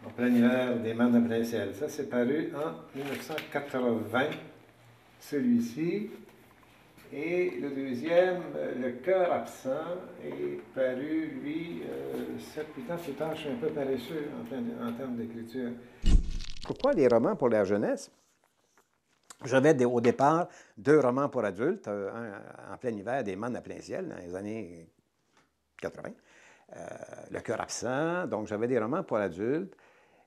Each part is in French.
En plein hiver, des mannes de plein ciel. Ça, c'est paru en 1980, celui-ci. Et le deuxième, Le cœur absent, est paru, lui, 7-8 ans plus tard. Je suis un peu paresseux en termes d'écriture. Pourquoi les romans pour la jeunesse? J'avais au départ 2 romans pour adultes, un en plein hiver, Des mannes à plein ciel, dans les années 80. Le cœur absent, donc j'avais des romans pour adultes.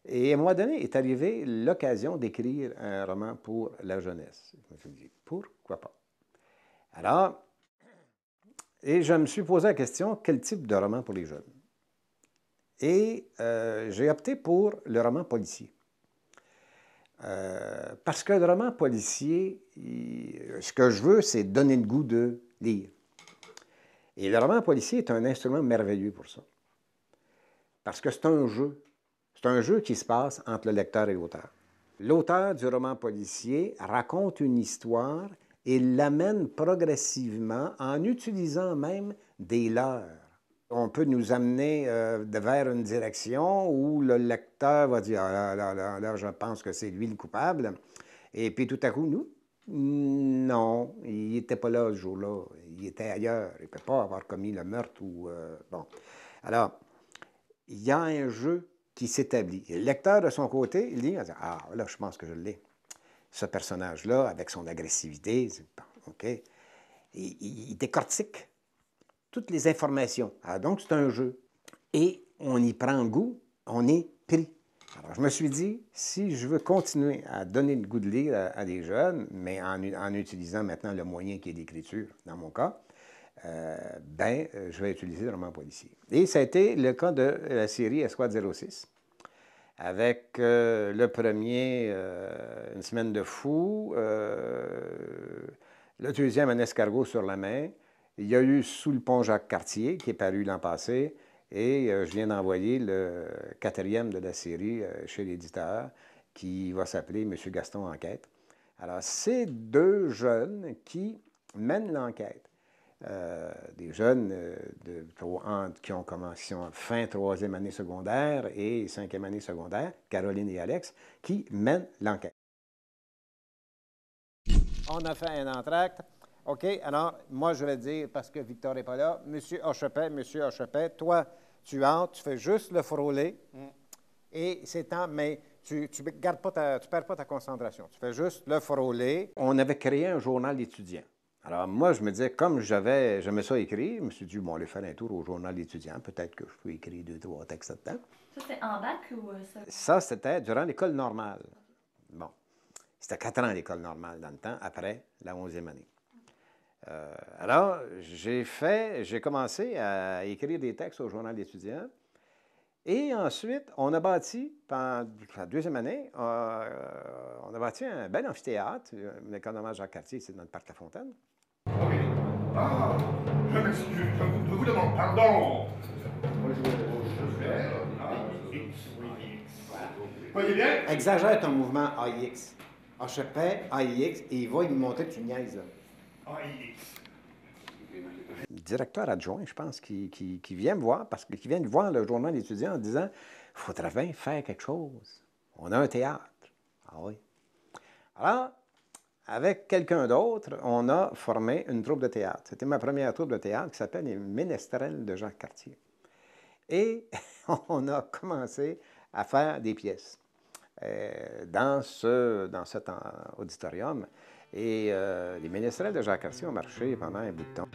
Et à un moment donné est arrivée l'occasion d'écrire un roman pour la jeunesse. Je me suis dit, pourquoi pas? Alors, et je me suis posé la question, quel type de roman pour les jeunes? Et j'ai opté pour le roman policier. Parce que le roman policier, ce que je veux, c'est donner le goût de lire. Et le roman policier est un instrument merveilleux pour ça. Parce que c'est un jeu. C'est un jeu qui se passe entre le lecteur et l'auteur. L'auteur du roman policier raconte une histoire et l'amène progressivement en utilisant même des leurres. On peut nous amener vers une direction où le lecteur va dire ah, là, je pense que c'est lui le coupable. Et puis tout à coup, nous, non, il n'était pas là ce jour-là. Il était ailleurs. Il ne peut pas avoir commis le meurtre ou. Bon. Alors, il y a un jeu qui s'établit. Le lecteur, de son côté, il dit ah, là, je pense que je l'ai. Ce personnage-là, avec son agressivité, bon, OK. Il décortique toutes les informations. Alors, donc, c'est un jeu. Et on y prend goût, on est pris. Alors, je me suis dit, si je veux continuer à donner le goût de lire à des jeunes, mais en utilisant maintenant le moyen qui est l'écriture, dans mon cas, je vais utiliser le roman policier. Et ça a été le cas de la série Escouade 06, avec le premier, Une semaine de fou, le deuxième, Un escargot sur la main. Il y a eu Sous le pont Jacques-Cartier, qui est paru l'an passé, et je viens d'envoyer le 4e de la série chez l'éditeur, qui va s'appeler Monsieur Gaston Enquête. Alors, c'est 2 jeunes qui mènent l'enquête. Des jeunes qui ont commencé en fin 3e année secondaire et 5e année secondaire, Caroline et Alex, qui mènent l'enquête. On a fait un entracte. OK, alors, moi, je vais dire, parce que Victor n'est pas là, Monsieur Hochepet, toi, tu entres, tu fais juste le frôler, et c'est temps, mais tu perds pas ta concentration. Tu fais juste le frôler. On avait créé un journal étudiant. Alors, moi, je me disais, comme j'aimais ça écrire, je me suis dit, bon, aller faire un tour au journal étudiant, peut-être que je peux écrire 2-3 textes là-dedans. Ça, c'était en bac ou ça? Ça, c'était durant l'école normale. Bon. C'était 4 ans l'école normale dans le temps, après la 11e année. Alors, j'ai commencé à écrire des textes au journal étudiant. Et ensuite, on a bâti, pendant la 2e année, on a bâti un bel amphithéâtre, l'école normale Jacques-Cartier, c'est dans le parc La Fontaine. Oui. Ah, je m'excuse, je vous demande pardon. Voyez bien? Exagère ton mouvement AIX. Hochepet, AIX, et il va lui montrer que tu niaises. Là. AIX. Directeur adjoint, je pense, qui vient me voir, parce qu'il vient de voir le journal étudiant en disant « Il faudrait bien faire quelque chose. On a un théâtre. » Ah oui. Alors, avec quelqu'un d'autre, on a formé une troupe de théâtre. C'était ma première troupe de théâtre qui s'appelle Les Ménestrels de Jacques Cartier. Et on a commencé à faire des pièces dans cet auditorium. Et Les Ménestrels de Jacques Cartier ont marché pendant un bout de temps.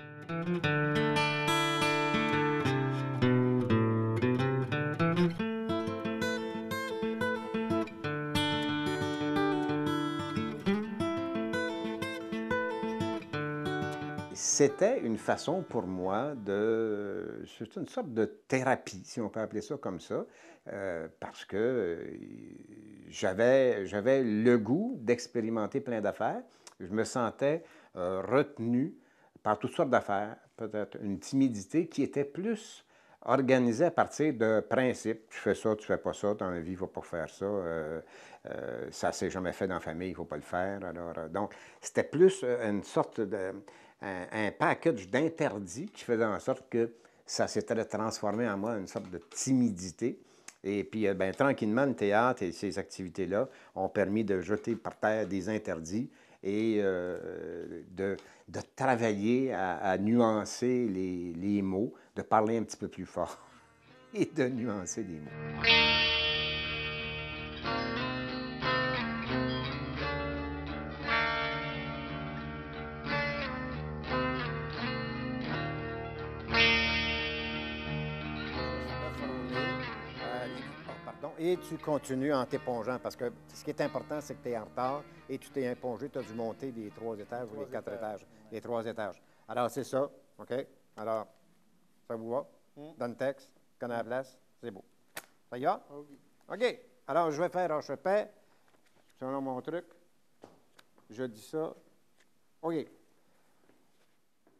C'était une façon pour moi c'est une sorte de thérapie, si on peut appeler ça comme ça, parce que j'avais le goût d'expérimenter plein d'affaires. Je me sentais retenu par toutes sortes d'affaires, peut-être une timidité qui était plus organisée à partir de principes. Tu fais ça, tu fais pas ça, dans la vie, il ne faut pas faire ça. Ça ne s'est jamais fait dans la famille, il ne faut pas le faire. Alors, donc, c'était plus une sorte un package d'interdits qui faisait en sorte que ça s'était transformé en moi une sorte de timidité Et puis, ben, tranquillement, le théâtre et ces activités-là ont permis de jeter par terre des interdits et de travailler à nuancer les mots, de parler un petit peu plus fort et de nuancer les mots. Et tu continues en t'épongeant, parce que ce qui est important, c'est que tu es en retard et tu t'es épongé, tu as dû monter les 3 étages ou les 4 étages. Les 3 étages. Alors, c'est ça, OK? Alors, ça vous va? Dans le texte, connais la place, c'est beau. Ça y va? OK. Alors, je vais faire Hochepet. Selon mon truc, je dis ça. OK.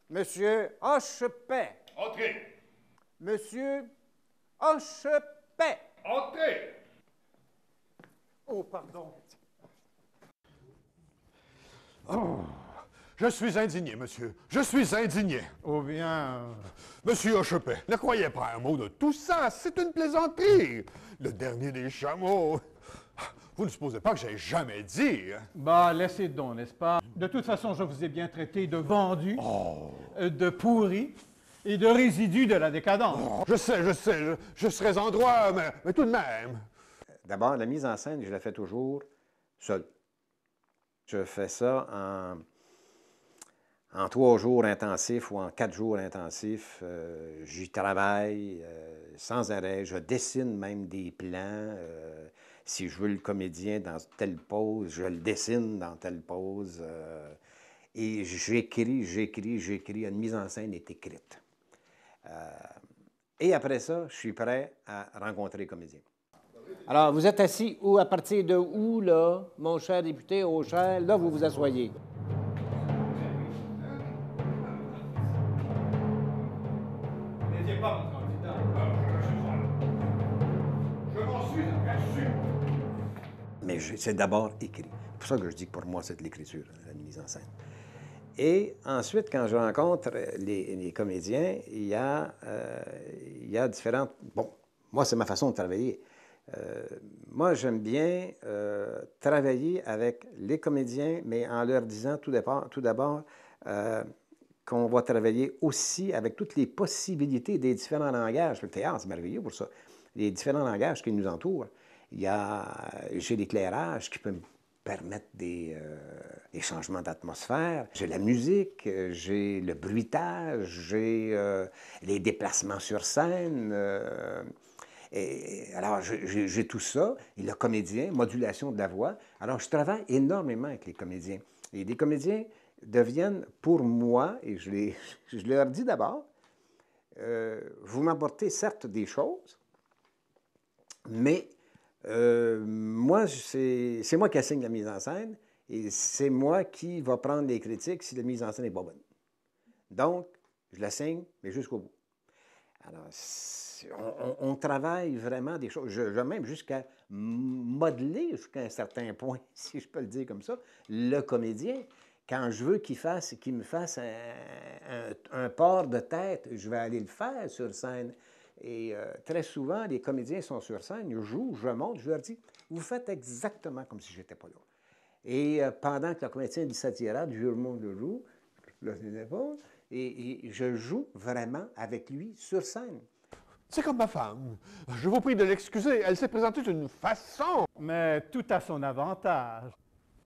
Monsieur Hochepet. Entrez! Monsieur Hochepet. Entrez! Oh, pardon. Oh, je suis indigné, monsieur. Je suis indigné. Oh bien, Monsieur Hochepet, ne croyez pas un mot de tout ça. C'est une plaisanterie. Le dernier des chameaux. Vous ne supposez pas que j'ai jamais dit. Hein? bah laissez donc, n'est-ce pas? De toute façon, je vous ai bien traité de vendu, de pourri et de résidu de la décadence. Oh, je sais, je serais en droit, mais tout de même. D'abord, la mise en scène, je la fais toujours seul. Je fais ça en 3 jours intensifs ou en 4 jours intensifs. J'y travaille sans arrêt. Je dessine même des plans. Si je veux le comédien dans telle pose, je le dessine dans telle pose. Et j'écris. Une mise en scène est écrite. Et après ça, je suis prêt à rencontrer les comédiens. Alors, vous êtes assis où, à partir de où, là, mon cher député, au cher, là, vous vous asseyez. N'étiez pas mon candidat. Je m'en suis aperçu. Mais c'est d'abord écrit. C'est pour ça que je dis que pour moi, c'est de l'écriture, la mise en scène. Et ensuite, quand je rencontre les comédiens, il y a différentes... Bon, moi, c'est ma façon de travailler. Moi, j'aime bien travailler avec les comédiens, mais en leur disant tout d'abord qu'on va travailler aussi avec toutes les possibilités des différents langages. Le théâtre, c'est merveilleux pour ça. Les différents langages qui nous entourent. J'ai l'éclairage qui peut me permettre des changements d'atmosphère. J'ai la musique, j'ai le bruitage, j'ai les déplacements sur scène. Alors, j'ai tout ça. Et le comédien, modulation de la voix. Alors, je travaille énormément avec les comédiens. Et les comédiens deviennent, pour moi, et je leur dis d'abord, vous m'apportez certes des choses, mais moi, c'est moi qui assigne la mise en scène et c'est moi qui va prendre les critiques si la mise en scène n'est pas bonne. Donc, je l'assigne, mais jusqu'au bout. Alors, on travaille vraiment des choses. Je vais même jusqu'à modeler jusqu'à un certain point, si je peux le dire comme ça, le comédien. Quand je veux qu'il me fasse un port de tête, je vais aller le faire sur scène. Et très souvent, les comédiens sont sur scène, ils jouent, je monte, je leur dis, vous faites exactement comme si je n'étais pas là. Et pendant que le comédien dit sa tirade, je remonte le joue, là, c'est l'épaule, et je joue vraiment avec lui sur scène. C'est comme ma femme. Je vous prie de l'excuser. Elle s'est présentée d'une façon. Mais tout à son avantage.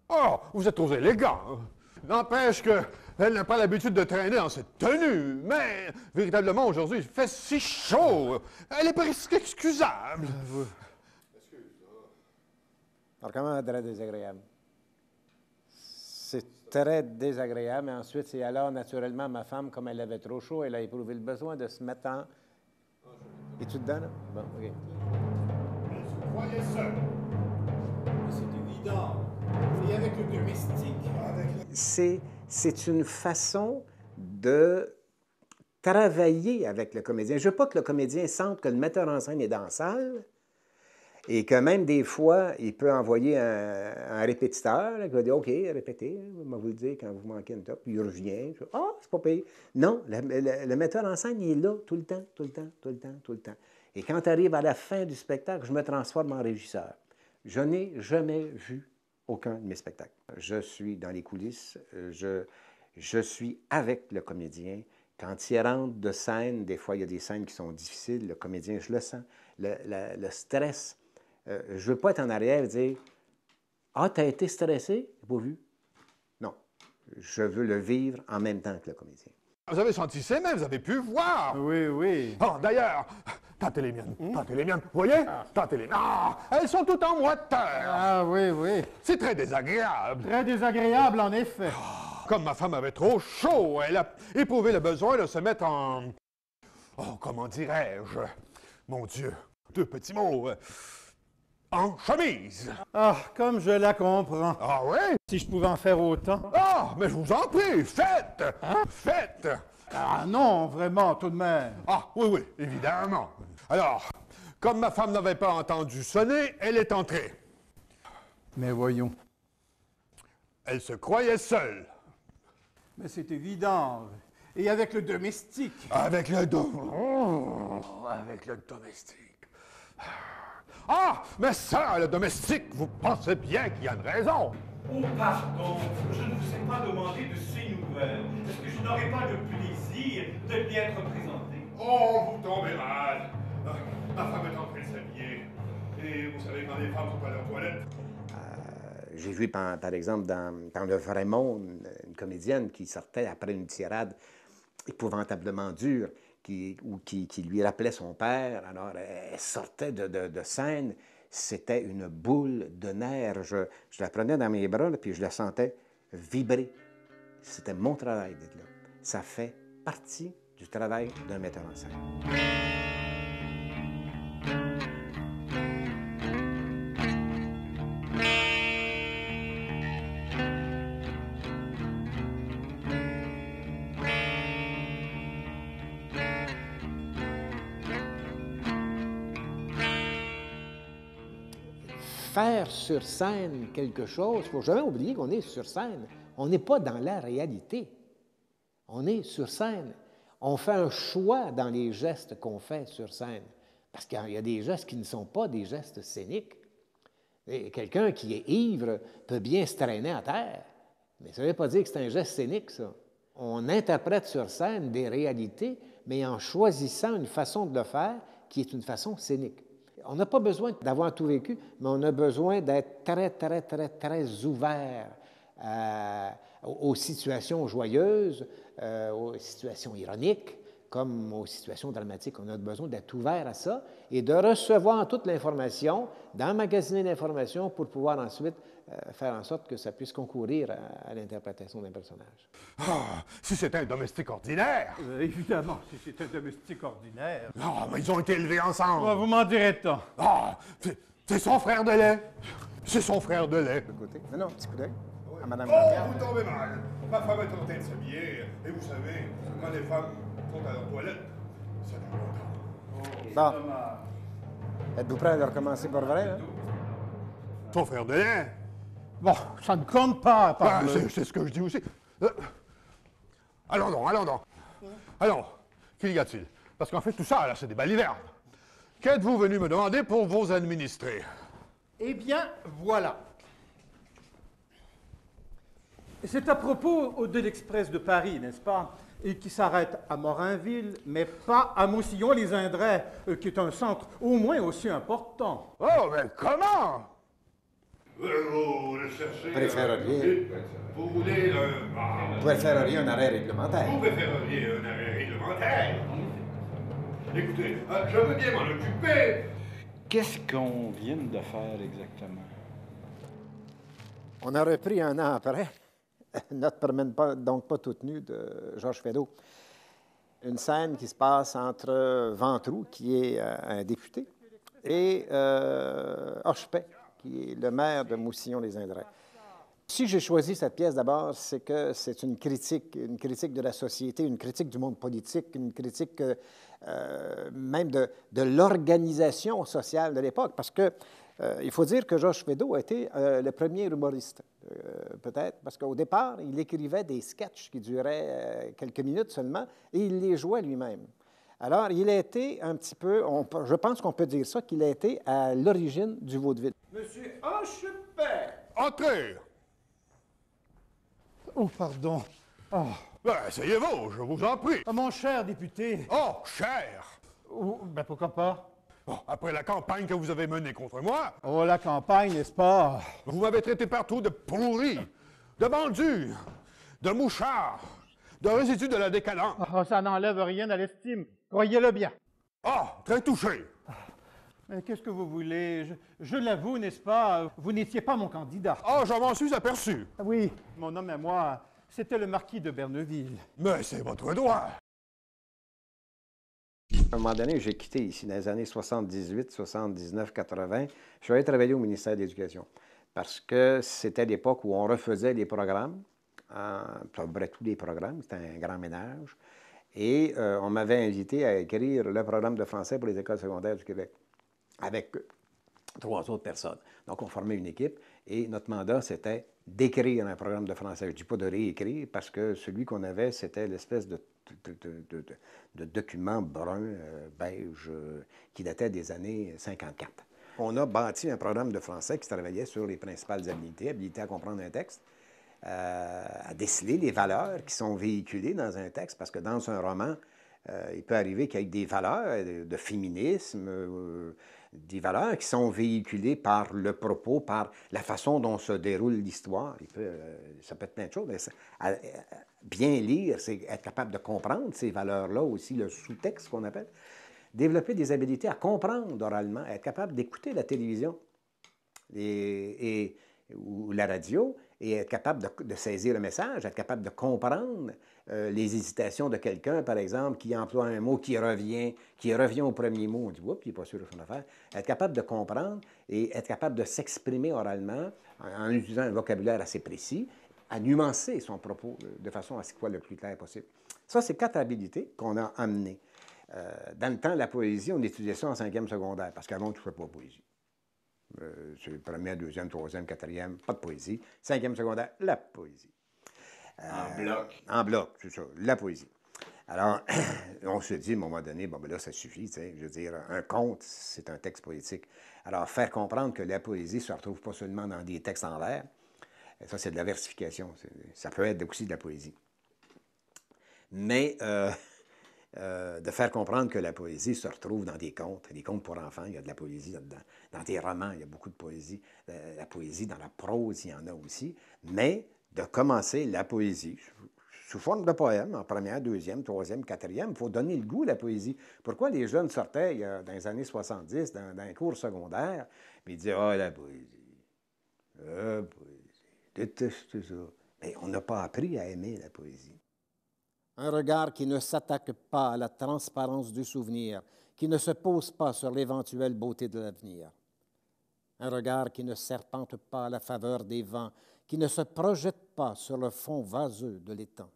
Oh, vous êtes trop élégant. N'empêche qu'elle n'a pas l'habitude de traîner en cette tenue. Mais, véritablement, aujourd'hui, il fait si chaud. Elle est presque excusable. Alors, comment très désagréable? C'est très désagréable, mais ensuite, c'est alors, naturellement, ma femme, comme elle avait trop chaud, elle a éprouvé le besoin de se mettre en... Es-tu dedans, là? Bon, OK. Elle se croyait seule. C'est évident. Et avec le domestique. C'est une façon de travailler avec le comédien. Je ne veux pas que le comédien sente que le metteur en scène est dans la salle et que même des fois, il peut envoyer un répétiteur qui va dire « OK, répétez, je vais vous le dire quand vous manquez une top. » Puis il revient. « Ah, c'est pas payé. » Non, le metteur en scène, il est là tout le temps. Et quand arrive à la fin du spectacle, je me transforme en régisseur. Je n'ai jamais vu aucun de mes spectacles. Je suis dans les coulisses, je suis avec le comédien. Quand il rentre de scène, des fois, il y a des scènes qui sont difficiles, le comédien, je le sens. Le stress, je ne veux pas être en arrière et dire « Ah, tu as été stressé? Pas vu? » Non, je veux le vivre en même temps que le comédien. Vous avez senti ses mains, vous avez pu voir. Oui, oui. Oh, d'ailleurs, tentez les miennes, tentez les miennes. Vous voyez? Tentez les miennes. Ah, elles sont toutes en moiteur. Ah, oui, oui. C'est très désagréable. Très désagréable, en effet. Comme ma femme avait trop chaud, elle a éprouvé le besoin de se mettre en... Oh, comment dirais-je? Mon Dieu, deux petits mots. En chemise. Ah, comme je la comprends. Ah oui? Si je pouvais en faire autant. Ah, mais je vous en prie, faites! Faites! Ah non, vraiment, tout de même. Ah, oui, oui, évidemment. Alors, comme ma femme n'avait pas entendu sonner, elle est entrée. Mais voyons. Elle se croyait seule. Mais c'est évident. Et avec le domestique. Avec le domestique. Ah, mais ça, le domestique, vous pensez bien qu'il y a une raison. Oh, pardon, je ne vous ai pas demandé de ces nouvelles. Est-ce que je n'aurais pas le plaisir de lui être présenté? Oh, vous tombez mal. Ma femme est en train de s'habiller. Et vous savez, quand les femmes sont à leur toilette... J'ai vu, par exemple, dans Le Vrai Monde, une comédienne qui sortait après une tirade épouvantablement dure, qui lui rappelait son père. Alors, elle sortait de scène. C'était une boule de nerfs. Je la prenais dans mes bras, puis je la sentais vibrer. C'était mon travail d'être là. Ça fait partie du travail d'un metteur en scène. Faire sur scène quelque chose, il ne faut jamais oublier qu'on est sur scène. On n'est pas dans la réalité. On est sur scène. On fait un choix dans les gestes qu'on fait sur scène. Parce qu'il y a des gestes qui ne sont pas des gestes scéniques. Quelqu'un qui est ivre peut bien se traîner à terre, mais ça ne veut pas dire que c'est un geste scénique, ça. On interprète sur scène des réalités, mais en choisissant une façon de le faire qui est une façon scénique. On n'a pas besoin d'avoir tout vécu, mais on a besoin d'être très, très, très, très ouvert aux situations joyeuses, aux situations ironiques, comme aux situations dramatiques. On a besoin d'être ouvert à ça et de recevoir toute l'information, d'emmagasiner l'information pour pouvoir ensuite faire en sorte que ça puisse concourir à l'interprétation d'un personnage. Ah, si c'était un domestique ordinaire! Évidemment, si c'est un domestique ordinaire. Non, mais ils ont été élevés ensemble. Oh, vous m'en direz tant. Ah, c'est son frère de lait. C'est son frère de lait. Côté. Non, petit coup d'œil à Mme Oh, Lambert. vous tombez mal. Ma femme est en train de s'habiller. Et vous savez, quand les femmes sont à leur toilette, ça dure longtemps. Bon. Êtes-vous prêt à recommencer pour vrai, hein? Son frère de lait. Bon, ça ne compte pas à parler. C'est ce que je dis aussi. Allons donc, allons donc. Allons, qu'il y a-t-il? Parce qu'en fait, tout ça, là, c'est des balivernes. Qu'êtes-vous venu me demander pour vos administrés? Eh bien, voilà. C'est à propos de l'Express de Paris, n'est-ce pas? Et qui s'arrête à Morinville, mais pas à Moussillon-les-Indrais, qui est un centre au moins aussi important. Oh, mais comment? Vous recherchez... Préféreriez. Vous voulez... Vous préféreriez un arrêt réglementaire. Vous préféreriez un arrêt réglementaire. Écoutez, je veux bien m'en occuper. Qu'est-ce qu'on vient de faire exactement? On a repris un an après notre promène donc pas toute nue de Georges Feydeau. Une scène qui se passe entre Ventroux, qui est un député, et Hochepet, qui est le maire de Moussillon-les-Indrais. Si j'ai choisi cette pièce d'abord, c'est que c'est une critique de la société, une critique du monde politique, une critique même de l'organisation sociale de l'époque, parce que il faut dire que Georges Feydeau a été le premier humoriste, peut-être, parce qu'au départ, il écrivait des sketchs qui duraient quelques minutes seulement, et il les jouait lui-même. Alors, il a été un petit peu, je pense qu'on peut dire ça, qu'il a été à l'origine du vaudeville. Monsieur Hochepert! Entrez! Oh, pardon. Oh, Ben, asseyez-vous, je vous en prie. mon cher député. Oh, cher! Oh, ben pourquoi pas? Bon, après la campagne que vous avez menée contre moi, Oh, la campagne, n'est-ce pas? vous m'avez traité partout de pourri, de vendu, de mouchard, de résidu de la décadence. Oh, ça n'enlève rien à l'estime. Croyez-le bien. Ah, très touché. Mais qu'est-ce que vous voulez? Je l'avoue, n'est-ce pas? Vous n'étiez pas mon candidat. Ah, je m'en suis aperçu. Oui, mon homme et moi, c'était le marquis de Berneville. Mais c'est votre droit. À un moment donné, j'ai quitté ici dans les années 78, 79, 80. Je suis allé travailler au ministère de l'Éducation parce que c'était l'époque où on refaisait les programmes, à peu près tous les programmes, c'était un grand ménage. Et on m'avait invité à écrire le programme de français pour les écoles secondaires du Québec avec 3 autres personnes. Donc, on formait une équipe et notre mandat, c'était d'écrire un programme de français. Je ne dis pas de réécrire parce que celui qu'on avait, c'était l'espèce de document brun, beige, qui datait des années 54. On a bâti un programme de français qui travaillait sur les principales habiletés, habilité à comprendre un texte, à déceler les valeurs qui sont véhiculées dans un texte, parce que dans un roman, il peut arriver qu'il y ait des valeurs de féminisme, des valeurs qui sont véhiculées par le propos, par la façon dont se déroule l'histoire. Ça peut être plein de choses. Mais bien lire, c'est être capable de comprendre ces valeurs-là aussi, le sous-texte qu'on appelle. Développer des habiletés à comprendre oralement, à être capable d'écouter la télévision ou la radio et être capable de saisir le message, être capable de comprendre les hésitations de quelqu'un, par exemple, qui emploie un mot qui revient au premier mot. On dit, oups, il n'est pas sûr de son affaire. Être capable de comprendre et être capable de s'exprimer oralement en utilisant un vocabulaire assez précis, à nuancer son propos de façon à ce qu'il soit le plus clair possible. Ça, c'est 4 habilités qu'on a amenées. Dans le temps, la poésie, on étudiait ça en 5e secondaire, parce qu'avant, on ne touchait pas aux poésie. C'est le premier, deuxième, troisième, quatrième, pas de poésie. 5e secondaire, la poésie. En bloc. En bloc, c'est ça, la poésie. Alors, on se dit, à un moment donné, bon, ben là, ça suffit, tu sais. Je veux dire, un conte, c'est un texte poétique. Alors, faire comprendre que la poésie se retrouve pas seulement dans des textes en vers, ça, c'est de la versification. Ça peut être aussi de la poésie. Mais de faire comprendre que la poésie se retrouve dans des contes pour enfants, il y a de la poésie là-dedans. Dans des romans, il y a beaucoup de poésie. La poésie, dans la prose, il y en a aussi. Mais de commencer la poésie sous forme de poème, en première, deuxième, troisième, quatrième, il faut donner le goût à la poésie. Pourquoi les jeunes sortaient dans les années 70, dans un cours secondaire, puis ils disaient « Ah, la poésie, déteste ça. » Mais on n'a pas appris à aimer la poésie. Un regard qui ne s'attaque pas à la transparence du souvenir, qui ne se pose pas sur l'éventuelle beauté de l'avenir. Un regard qui ne serpente pas à la faveur des vents, qui ne se projette pas sur le fond vaseux de l'étang.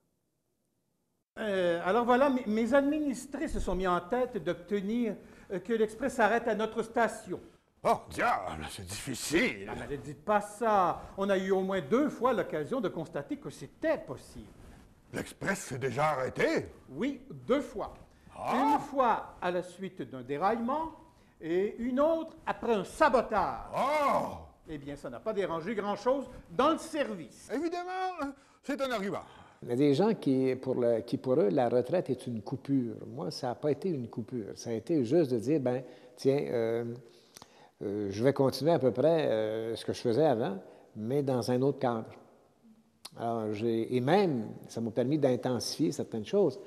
Alors voilà, mes administrés se sont mis en tête d'obtenir que l'Express s'arrête à notre station. Oh, diable, c'est difficile. Ah, ne dites pas ça. On a eu au moins 2 fois l'occasion de constater que c'était possible. L'Express s'est déjà arrêté? Oui, 2 fois. Ah! Une fois à la suite d'un déraillement et une autre après un sabotage. Oh! Eh bien, ça n'a pas dérangé grand-chose dans le service. Évidemment, c'est un argument. Il y a des gens qui, pour eux, la retraite est une coupure. Moi, ça n'a pas été une coupure. Ça a été juste de dire, ben tiens, je vais continuer à peu près ce que je faisais avant, mais dans un autre cadre. Alors, et même, ça m'a permis d'intensifier certaines choses.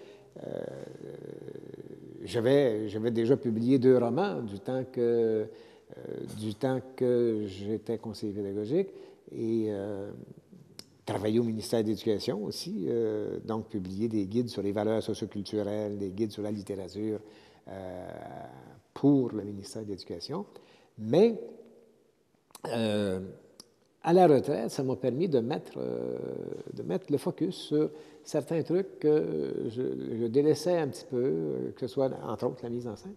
J'avais déjà publié 2 romans du temps que j'étais conseiller pédagogique et travaillé au ministère de l'Éducation aussi, donc publié des guides sur les valeurs socioculturelles, des guides sur la littérature pour le ministère de l'Éducation. Mais à la retraite, ça m'a permis de mettre le focus sur certains trucs que je délaissais un petit peu, que ce soit, entre autres, la mise en scène.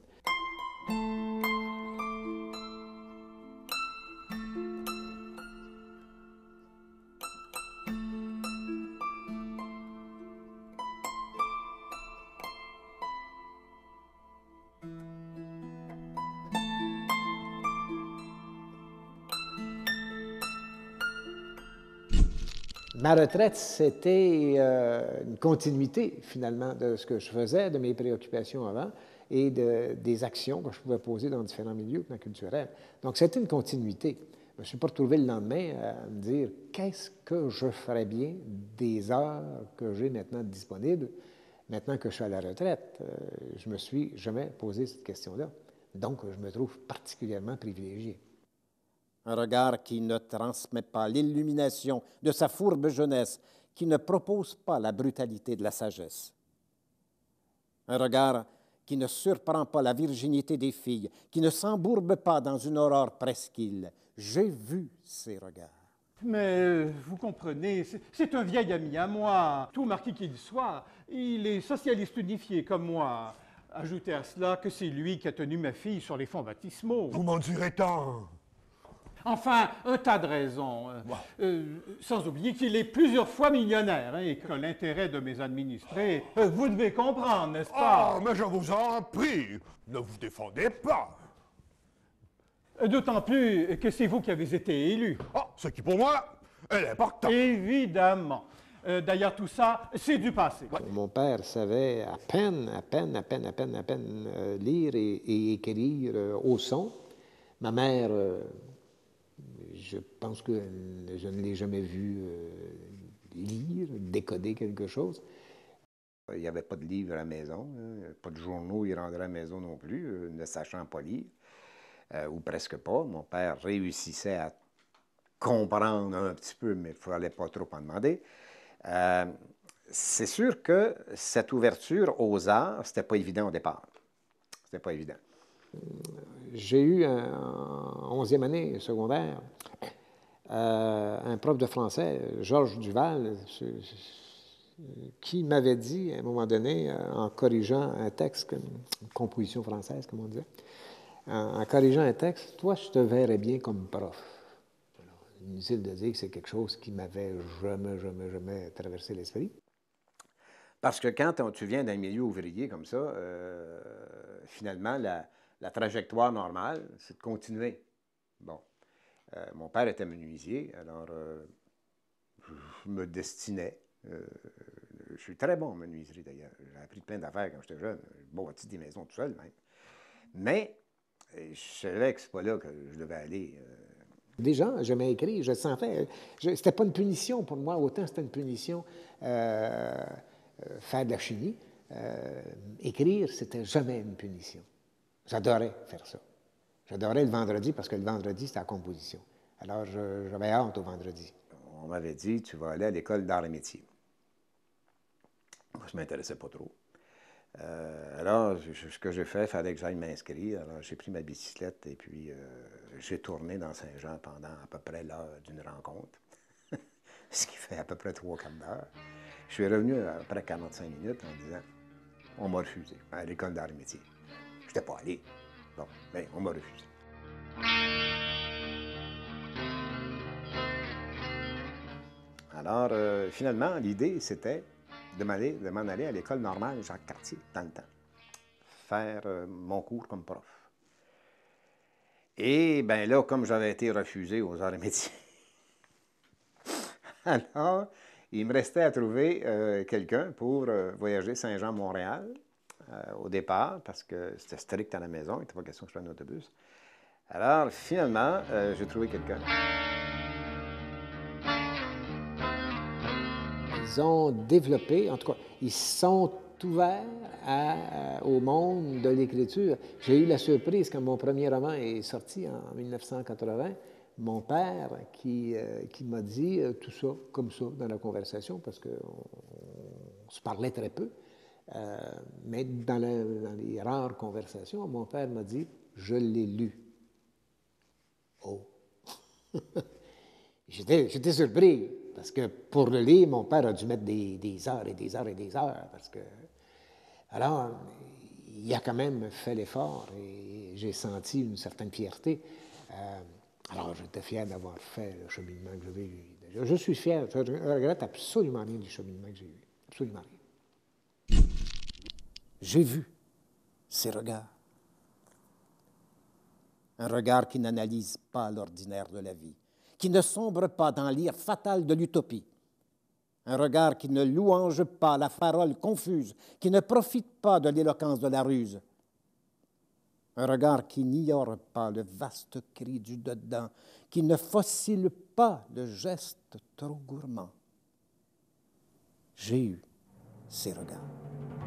Ma retraite, c'était une continuité, finalement, de ce que je faisais, de mes préoccupations avant et des actions que je pouvais poser dans différents milieux culturels. Donc, c'était une continuité. Je ne me suis pas retrouvé le lendemain à me dire qu'est-ce que je ferais bien des heures que j'ai maintenant disponibles, maintenant que je suis à la retraite. Je me suis jamais posé cette question-là. Donc, je me trouve particulièrement privilégié. Un regard qui ne transmet pas l'illumination de sa fourbe jeunesse, qui ne propose pas la brutalité de la sagesse. Un regard qui ne surprend pas la virginité des filles, qui ne s'embourbe pas dans une aurore presqu'île. J'ai vu ces regards. Mais vous comprenez, c'est un vieil ami à moi. Tout marquis qu'il soit, il est socialiste unifié comme moi. Ajoutez à cela que c'est lui qui a tenu ma fille sur les fonds baptismaux. Vous m'en direz tant. Enfin, un tas de raisons. Sans oublier qu'il est plusieurs fois millionnaire et que l'intérêt de mes administrés, vous devez comprendre, n'est-ce pas? Ah, mais je vous en prie, ne vous défendez pas. D'autant plus que c'est vous qui avez été élu. Ah, ce qui pour moi est important. Évidemment. D'ailleurs, tout ça, c'est du passé. Mon père savait à peine lire et écrire au son. Ma mère, je pense que je ne l'ai jamais vu lire, décoder quelque chose. Il n'y avait pas de livre à la maison, hein, pas de journaux, il rendrait à la maison non plus, ne sachant pas lire, ou presque pas. Mon père réussissait à comprendre un petit peu, mais il ne fallait pas trop en demander. C'est sûr que cette ouverture aux arts, c'était pas évident au départ. C'était pas évident. J'ai eu, en 11e année secondaire, un prof de français, Georges Duval, qui m'avait dit, à un moment donné, en corrigeant un texte, une composition française, comme on disait, en corrigeant un texte, « Toi, je te verrais bien comme prof. » Inutile de dire que c'est quelque chose qui m'avait jamais traversé l'esprit. Parce que quand tu viens d'un milieu ouvrier comme ça, finalement, la trajectoire normale, c'est de continuer. Bon. Mon père était menuisier, alors je me destinais. Je suis très bon en menuiserie, d'ailleurs. J'ai appris plein d'affaires quand j'étais jeune. J'ai bâti des maisons tout seul, même. Mais je savais que c'est pas là que je devais aller. Déjà, j'aimais écrire, je sentais. C'était pas une punition pour moi, autant c'était une punition faire de la chimie. Écrire, c'était jamais une punition. J'adorais faire ça. J'adorais le vendredi parce que le vendredi, c'était la composition. Alors, j'avais hâte au vendredi. On m'avait dit, tu vas aller à l'école d'art et métiers. Moi, je ne m'intéressais pas trop. Alors, ce que j'ai fait, il fallait que j'aille m'inscrire. Alors, j'ai pris ma bicyclette et puis j'ai tourné dans Saint-Jean pendant à peu près l'heure d'une rencontre, ce qui fait à peu près 3/4 d'heure. Je suis revenu après 45 minutes en disant, on m'a refusé à l'école d'art et métiers. Je n'étais pas allé. Bon, mais on m'a refusé. Alors, finalement, l'idée, c'était de m'en aller à l'école normale Jacques-Cartier, dans le temps, faire mon cours comme prof. Et bien là, comme j'avais été refusé aux arts et métiers, alors, il me restait à trouver quelqu'un pour voyager Saint-Jean-Montréal au départ, parce que c'était strict à la maison, il n'était pas question que je prenne un autobus. Alors, finalement, j'ai trouvé quelqu'un. Ils ont développé, en tout cas, ils sont ouverts au monde de l'écriture. J'ai eu la surprise quand mon premier roman est sorti en 1980, mon père qui m'a dit tout ça, comme ça, dans la conversation, parce qu'on se parlait très peu, mais dans les rares conversations, mon père m'a dit « Je l'ai lu ». Oh! J'étais surpris, parce que pour le lire, mon père a dû mettre des heures et des heures et des heures, parce que... Alors, il a quand même fait l'effort, et j'ai senti une certaine fierté. Alors, j'étais fier d'avoir fait le cheminement que j'avais eu. Je suis fier, je ne regrette absolument rien du cheminement que j'ai eu. Absolument rien. J'ai vu ces regards. Un regard qui n'analyse pas l'ordinaire de la vie, qui ne sombre pas dans l'ire fatal de l'utopie, Un regard qui ne louange pas la parole confuse, qui ne profite pas de l'éloquence de la ruse. Un regard qui n'ignore pas le vaste cri du dedans, qui ne fossile pas le geste trop gourmand. J'ai eu ces regards.